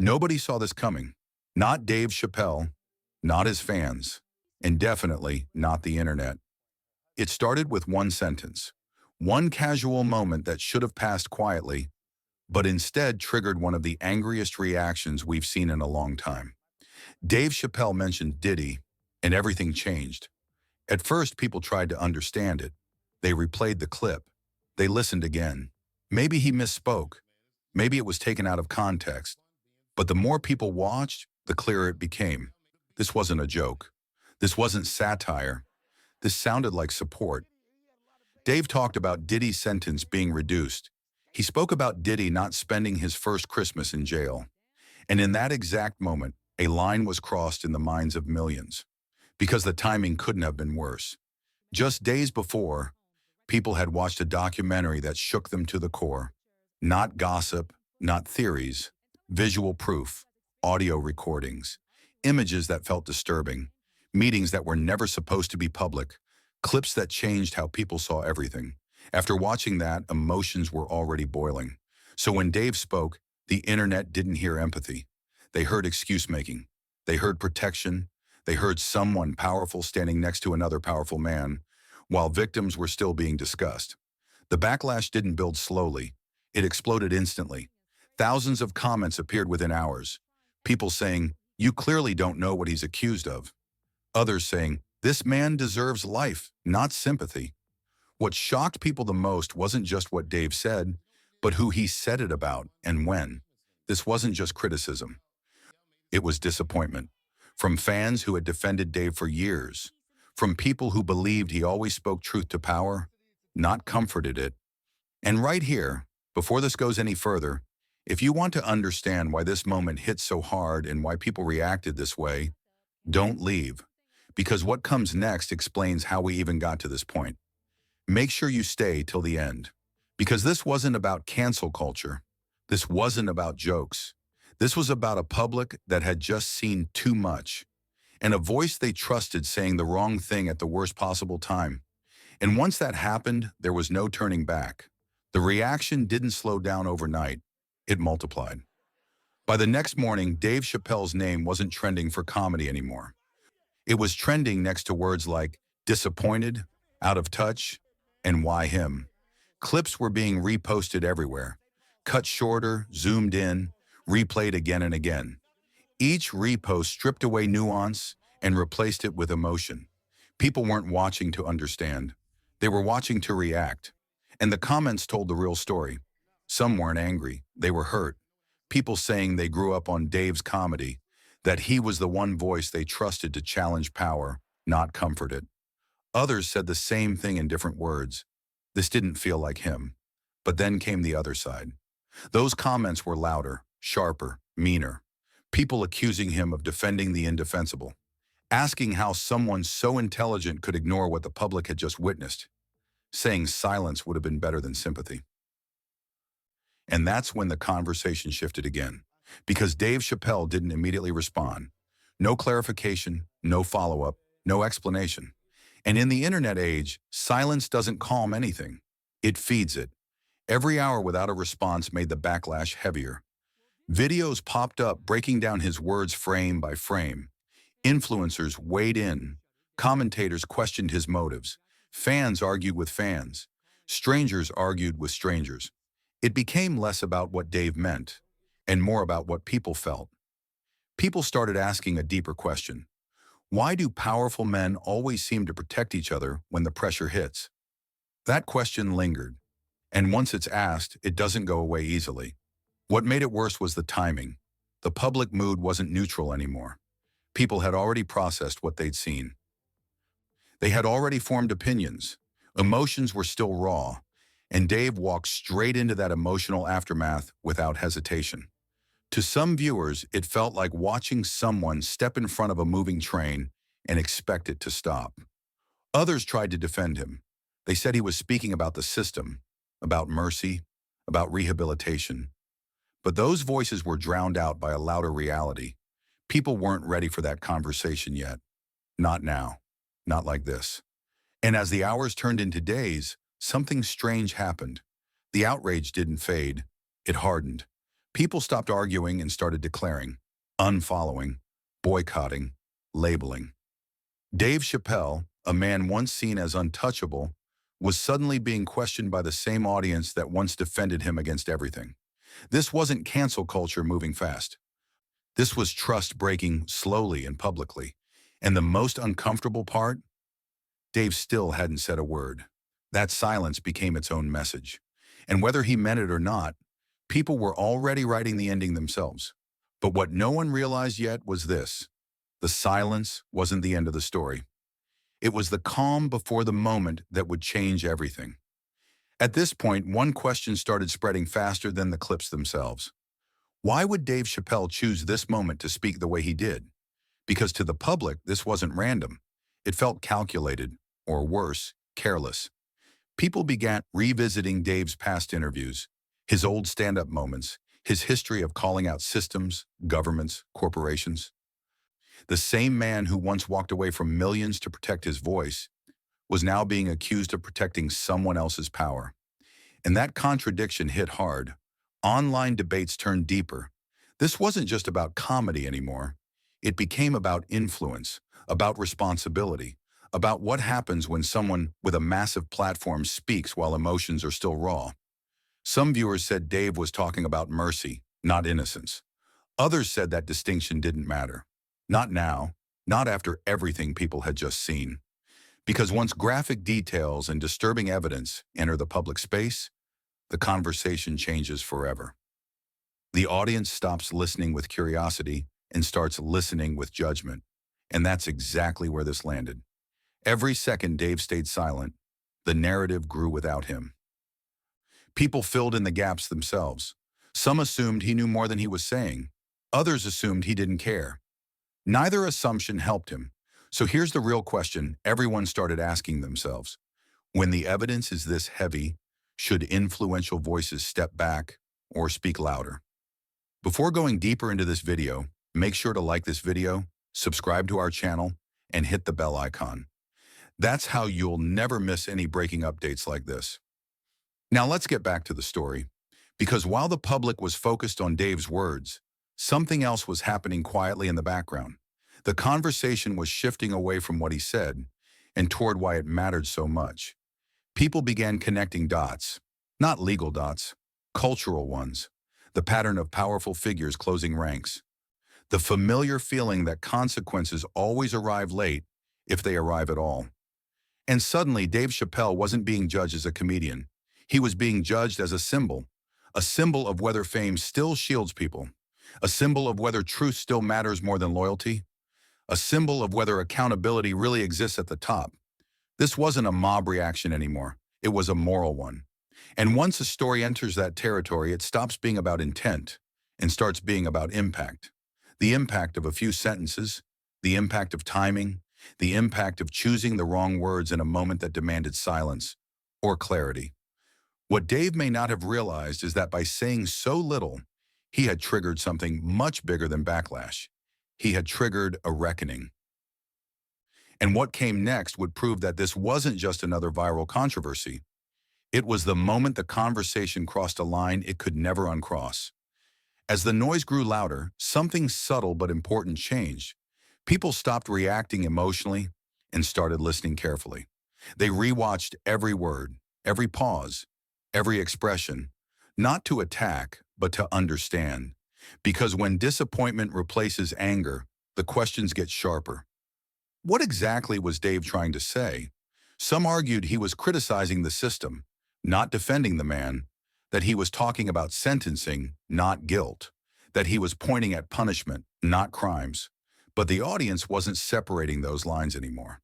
Nobody saw this coming. Not Dave Chappelle, not his fans, and definitely not the internet. It started with one sentence, one casual moment that should have passed quietly, but instead triggered one of the angriest reactions we've seen in a long time. Dave Chappelle mentioned Diddy, and everything changed. At first, people tried to understand it. They replayed the clip. They listened again. Maybe he misspoke. Maybe it was taken out of context. But the more people watched, the clearer it became. This wasn't a joke. This wasn't satire. This sounded like support. Dave talked about Diddy's sentence being reduced. He spoke about Diddy not spending his first Christmas in jail. And in that exact moment, a line was crossed in the minds of millions. Because the timing couldn't have been worse. Just days before, people had watched a documentary that shook them to the core. Not gossip, not theories, visual proof, audio recordings, images that felt disturbing, meetings that were never supposed to be public, clips that changed how people saw everything. After watching that, emotions were already boiling. So when Dave spoke, the internet didn't hear empathy. They heard excuse-making. They heard protection. They heard someone powerful standing next to another powerful man, while victims were still being discussed. The backlash didn't build slowly. It exploded instantly. Thousands of comments appeared within hours. People saying, "You clearly don't know what he's accused of." Others saying, "This man deserves life, not sympathy." What shocked people the most wasn't just what Dave said, but who he said it about and when. This wasn't just criticism. It was disappointment. From fans who had defended Dave for years. From people who believed he always spoke truth to power, not comforted it. And right here, before this goes any further, if you want to understand why this moment hit so hard and why people reacted this way, don't leave. Because what comes next explains how we even got to this point. Make sure you stay till the end. Because this wasn't about cancel culture. This wasn't about jokes. This was about a public that had just seen too much. And a voice they trusted saying the wrong thing at the worst possible time. And once that happened, there was no turning back. The reaction didn't slow down overnight. It multiplied. By the next morning, Dave Chappelle's name wasn't trending for comedy anymore. It was trending next to words like disappointed, out of touch, and why him. Clips were being reposted everywhere. Cut shorter, zoomed in, replayed again and again. Each repost stripped away nuance and replaced it with emotion. People weren't watching to understand. They were watching to react. And the comments told the real story. Some weren't angry. They were hurt. People saying they grew up on Dave's comedy, that he was the one voice they trusted to challenge power, not comfort it. Others said the same thing in different words. This didn't feel like him. But then came the other side. Those comments were louder, sharper, meaner. People accusing him of defending the indefensible. Asking how someone so intelligent could ignore what the public had just witnessed. Saying silence would have been better than sympathy. And that's when the conversation shifted again. Because Dave Chappelle didn't immediately respond. No clarification, no follow-up, no explanation. And in the internet age, silence doesn't calm anything. It feeds it. Every hour without a response made the backlash heavier. Videos popped up breaking down his words frame by frame. Influencers weighed in. Commentators questioned his motives. Fans argued with fans. Strangers argued with strangers. It became less about what Dave meant and more about what people felt. People started asking a deeper question. Why do powerful men always seem to protect each other when the pressure hits? That question lingered. And once it's asked, it doesn't go away easily. What made it worse was the timing. The public mood wasn't neutral anymore. People had already processed what they'd seen. They had already formed opinions. Emotions were still raw, and Dave walked straight into that emotional aftermath without hesitation. To some viewers, it felt like watching someone step in front of a moving train and expect it to stop. Others tried to defend him. They said he was speaking about the system, about mercy, about rehabilitation. But those voices were drowned out by a louder reality. People weren't ready for that conversation yet. Not now. Not like this. And as the hours turned into days, something strange happened. The outrage didn't fade. It hardened. People stopped arguing and started declaring, unfollowing, boycotting, labeling. Dave Chappelle, a man once seen as untouchable, was suddenly being questioned by the same audience that once defended him against everything. This wasn't cancel culture moving fast. This was trust breaking slowly and publicly. And the most uncomfortable part? Dave still hadn't said a word. That silence became its own message. And whether he meant it or not, people were already writing the ending themselves. But what no one realized yet was this. The silence wasn't the end of the story. It was the calm before the moment that would change everything. At this point, one question started spreading faster than the clips themselves. Why would Dave Chappelle choose this moment to speak the way he did? Because to the public, this wasn't random. It felt calculated, or worse, careless. People began revisiting Dave's past interviews, his old stand-up moments, his history of calling out systems, governments, corporations. The same man who once walked away from millions to protect his voice was now being accused of protecting someone else's power. And that contradiction hit hard. Online debates turned deeper. This wasn't just about comedy anymore. It became about influence, about responsibility, about what happens when someone with a massive platform speaks while emotions are still raw. Some viewers said Dave was talking about mercy, not innocence. Others said that distinction didn't matter. Not now, not after everything people had just seen. Because once graphic details and disturbing evidence enter the public space, the conversation changes forever. The audience stops listening with curiosity and starts listening with judgment. And that's exactly where this landed. Every second Dave stayed silent, the narrative grew without him. People filled in the gaps themselves. Some assumed he knew more than he was saying. Others assumed he didn't care. Neither assumption helped him. So here's the real question everyone started asking themselves. When the evidence is this heavy, should influential voices step back or speak louder? Before going deeper into this video, make sure to like this video, subscribe to our channel, and hit the bell icon. That's how you'll never miss any breaking updates like this. Now let's get back to the story, because while the public was focused on Dave's words, something else was happening quietly in the background. The conversation was shifting away from what he said and toward why it mattered so much. People began connecting dots, not legal dots, cultural ones, the pattern of powerful figures closing ranks, the familiar feeling that consequences always arrive late if they arrive at all. And suddenly, Dave Chappelle wasn't being judged as a comedian. He was being judged as a symbol of whether fame still shields people, a symbol of whether truth still matters more than loyalty, a symbol of whether accountability really exists at the top. This wasn't a mob reaction anymore. It was a moral one. And once a story enters that territory, it stops being about intent and starts being about impact. The impact of a few sentences, the impact of timing, the impact of choosing the wrong words in a moment that demanded silence or clarity. What Dave may not have realized is that by saying so little, he had triggered something much bigger than backlash. He had triggered a reckoning. And what came next would prove that this wasn't just another viral controversy. It was the moment the conversation crossed a line it could never uncross. As the noise grew louder, something subtle but important changed. People stopped reacting emotionally and started listening carefully. They rewatched every word, every pause, every expression, not to attack, but to understand. Because when disappointment replaces anger, the questions get sharper. What exactly was Dave trying to say? Some argued he was criticizing the system, not defending the man, that he was talking about sentencing, not guilt, that he was pointing at punishment, not crimes. But the audience wasn't separating those lines anymore.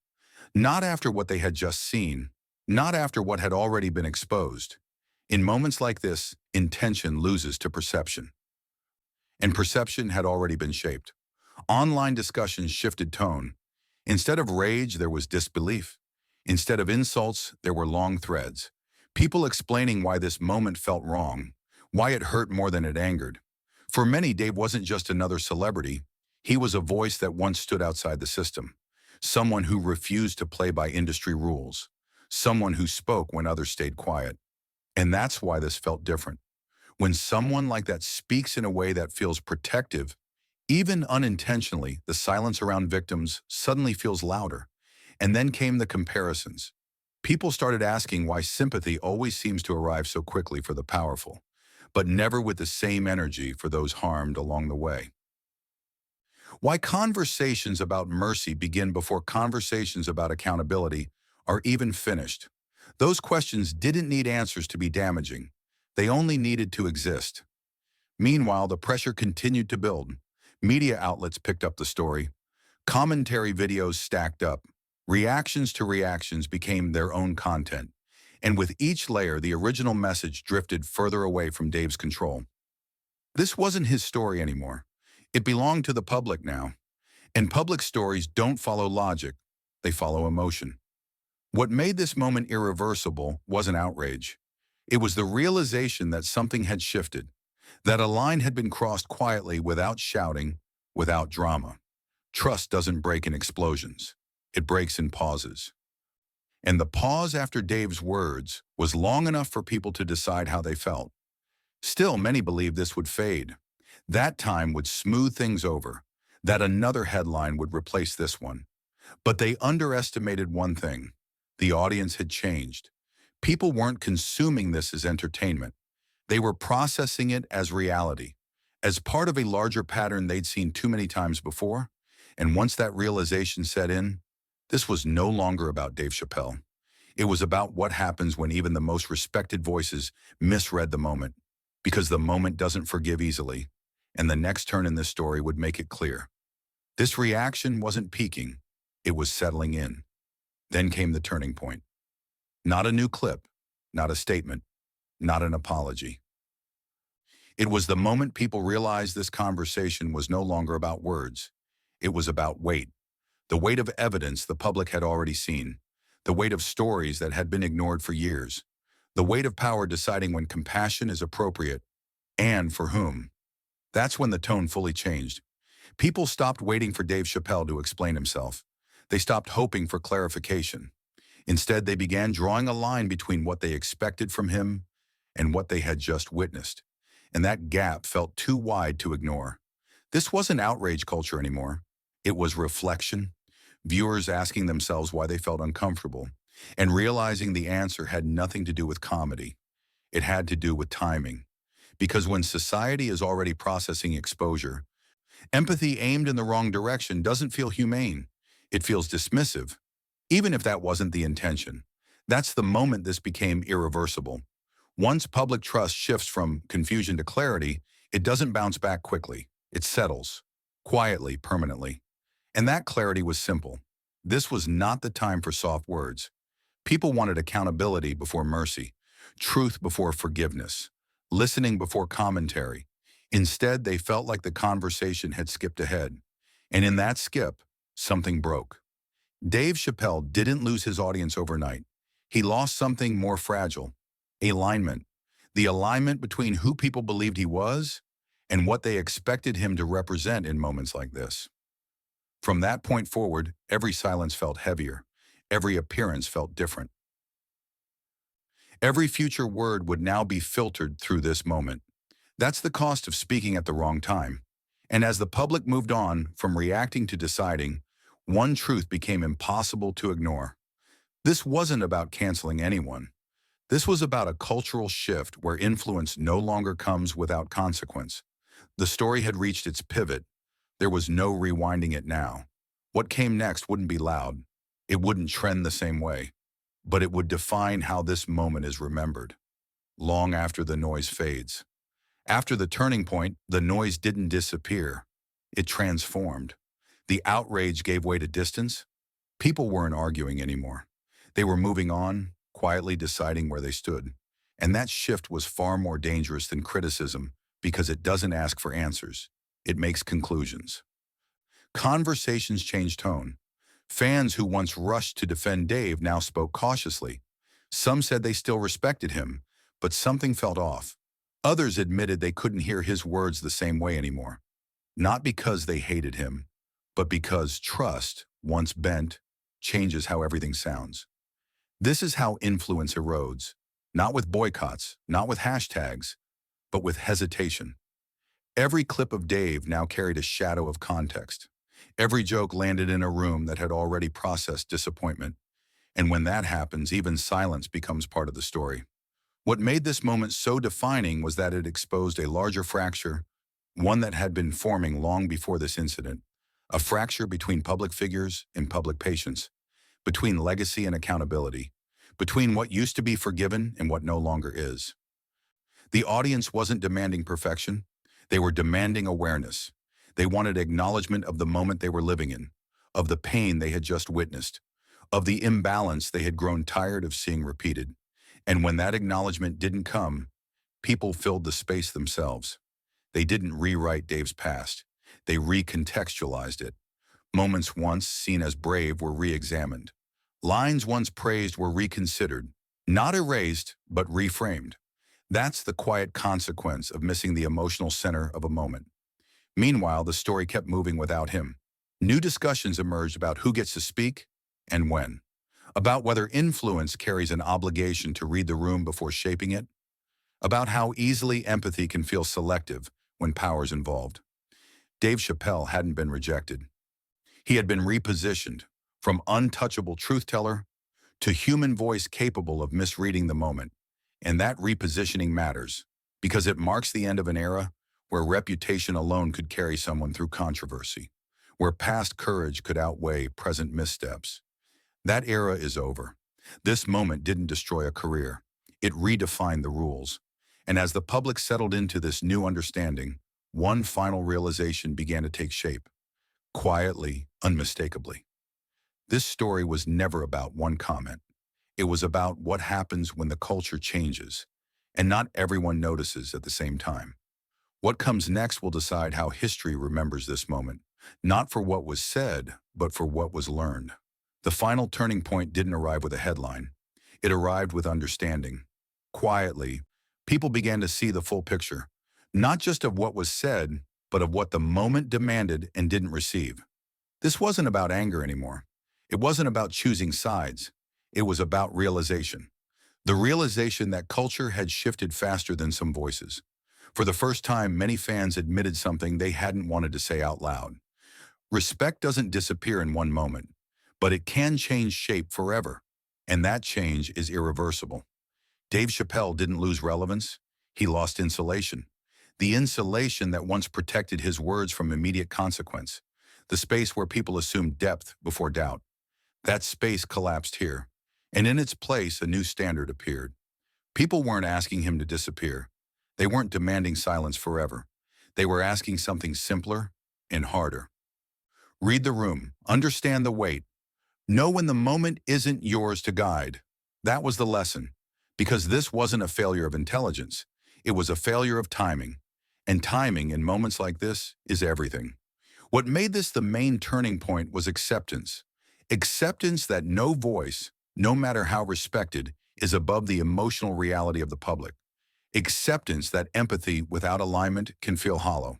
Not after what they had just seen, not after what had already been exposed. In moments like this, intention loses to perception. And perception had already been shaped. Online discussions shifted tone. Instead of rage, there was disbelief. Instead of insults, there were long threads. People explaining why this moment felt wrong, why it hurt more than it angered. For many, Dave wasn't just another celebrity. He was a voice that once stood outside the system. Someone who refused to play by industry rules. Someone who spoke when others stayed quiet. And that's why this felt different. When someone like that speaks in a way that feels protective, even unintentionally, the silence around victims suddenly feels louder. And then came the comparisons. People started asking why sympathy always seems to arrive so quickly for the powerful, but never with the same energy for those harmed along the way. Why conversations about mercy begin before conversations about accountability are even finished. Those questions didn't need answers to be damaging. They only needed to exist. Meanwhile, the pressure continued to build. Media outlets picked up the story. Commentary videos stacked up. Reactions to reactions became their own content. And with each layer, the original message drifted further away from Dave's control. This wasn't his story anymore. It belonged to the public now. And public stories don't follow logic. They follow emotion. What made this moment irreversible wasn't outrage. It was the realization that something had shifted, that a line had been crossed quietly without shouting, without drama. Trust doesn't break in explosions. It breaks in pauses. And the pause after Dave's words was long enough for people to decide how they felt. Still, many believed this would fade. That time would smooth things over, that another headline would replace this one. But they underestimated one thing. The audience had changed. People weren't consuming this as entertainment. They were processing it as reality, as part of a larger pattern they'd seen too many times before. And once that realization set in, this was no longer about Dave Chappelle. It was about what happens when even the most respected voices misread the moment, because the moment doesn't forgive easily, and the next turn in this story would make it clear. This reaction wasn't peaking, it was settling in. Then came the turning point. Not a new clip, not a statement, not an apology. It was the moment people realized this conversation was no longer about words. It was about weight. The weight of evidence the public had already seen. The weight of stories that had been ignored for years. The weight of power deciding when compassion is appropriate and for whom. That's when the tone fully changed. People stopped waiting for Dave Chappelle to explain himself. They stopped hoping for clarification. Instead, they began drawing a line between what they expected from him and what they had just witnessed. And that gap felt too wide to ignore. This wasn't outrage culture anymore. It was reflection, viewers asking themselves why they felt uncomfortable, and realizing the answer had nothing to do with comedy. It had to do with timing. Because when society is already processing exposure, empathy aimed in the wrong direction doesn't feel humane. It feels dismissive, even if that wasn't the intention. That's the moment this became irreversible. Once public trust shifts from confusion to clarity, it doesn't bounce back quickly. It settles, quietly, permanently. And that clarity was simple. This was not the time for soft words. People wanted accountability before mercy, truth before forgiveness, listening before commentary. Instead, they felt like the conversation had skipped ahead. And in that skip, something broke. Dave Chappelle didn't lose his audience overnight. He lost something more fragile, alignment. The alignment between who people believed he was and what they expected him to represent in moments like this. From that point forward, every silence felt heavier. Every appearance felt different. Every future word would now be filtered through this moment. That's the cost of speaking at the wrong time. And as the public moved on from reacting to deciding, one truth became impossible to ignore. This wasn't about canceling anyone. This was about a cultural shift where influence no longer comes without consequence. The story had reached its pivot. There was no rewinding it now. What came next wouldn't be loud. It wouldn't trend the same way. But it would define how this moment is remembered, long after the noise fades. After the turning point, the noise didn't disappear. It transformed. The outrage gave way to distance. People weren't arguing anymore. They were moving on, quietly deciding where they stood. And that shift was far more dangerous than criticism because it doesn't ask for answers. It makes conclusions. Conversations changed tone. Fans who once rushed to defend Dave now spoke cautiously. Some said they still respected him, but something felt off. Others admitted they couldn't hear his words the same way anymore. Not because they hated him, but because trust, once bent, changes how everything sounds. This is how influence erodes, not with boycotts, not with hashtags, but with hesitation. Every clip of Dave now carried a shadow of context. Every joke landed in a room that had already processed disappointment. And when that happens, even silence becomes part of the story. What made this moment so defining was that it exposed a larger fracture, one that had been forming long before this incident, a fracture between public figures and public patience, between legacy and accountability, between what used to be forgiven and what no longer is. The audience wasn't demanding perfection. They were demanding awareness. They wanted acknowledgement of the moment they were living in, of the pain they had just witnessed, of the imbalance they had grown tired of seeing repeated. And when that acknowledgement didn't come, people filled the space themselves. They didn't rewrite Dave's past. They recontextualized it. Moments once seen as brave were re-examined. Lines once praised were reconsidered, not erased, but reframed. That's the quiet consequence of missing the emotional center of a moment. Meanwhile, the story kept moving without him. New discussions emerged about who gets to speak and when, about whether influence carries an obligation to read the room before shaping it, about how easily empathy can feel selective when power's involved. Dave Chappelle hadn't been rejected. He had been repositioned from untouchable truth-teller to human voice capable of misreading the moment. And that repositioning matters because it marks the end of an era where reputation alone could carry someone through controversy, where past courage could outweigh present missteps. That era is over. This moment didn't destroy a career. It redefined the rules. And as the public settled into this new understanding, one final realization began to take shape, quietly, unmistakably. This story was never about one comment. It was about what happens when the culture changes, and not everyone notices at the same time. What comes next will decide how history remembers this moment, not for what was said, but for what was learned. The final turning point didn't arrive with a headline. It arrived with understanding. Quietly, people began to see the full picture, not just of what was said, but of what the moment demanded and didn't receive. This wasn't about anger anymore. It wasn't about choosing sides. It was about realization. The realization that culture had shifted faster than some voices. For the first time, many fans admitted something they hadn't wanted to say out loud. Respect doesn't disappear in one moment, but it can change shape forever. And that change is irreversible. Dave Chappelle didn't lose relevance. He lost insulation. The insulation that once protected his words from immediate consequence. The space where people assumed depth before doubt. That space collapsed here. And in its place, a new standard appeared. People weren't asking him to disappear. They weren't demanding silence forever. They were asking something simpler and harder. Read the room. Understand the weight. Know when the moment isn't yours to guide. That was the lesson. Because this wasn't a failure of intelligence. It was a failure of timing. And timing in moments like this is everything. What made this the main turning point was acceptance. Acceptance that no voice, no matter how respected, is above the emotional reality of the public. Acceptance that empathy without alignment can feel hollow.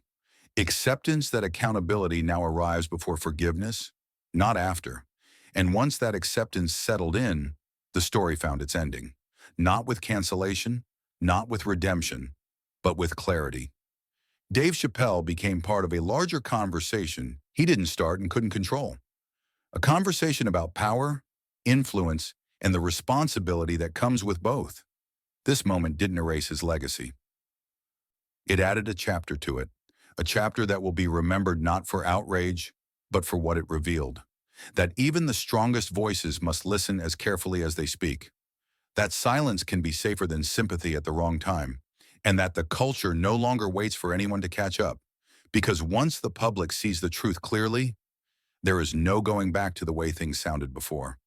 Acceptance that accountability now arrives before forgiveness, not after. And once that acceptance settled in, the story found its ending. Not with cancellation, not with redemption, but with clarity. Dave Chappelle became part of a larger conversation he didn't start and couldn't control. A conversation about power, influence, and the responsibility that comes with both. This moment didn't erase his legacy. It added a chapter to it, a chapter that will be remembered not for outrage, but for what it revealed. That even the strongest voices must listen as carefully as they speak. That silence can be safer than sympathy at the wrong time, and that the culture no longer waits for anyone to catch up. Because once the public sees the truth clearly, there is no going back to the way things sounded before.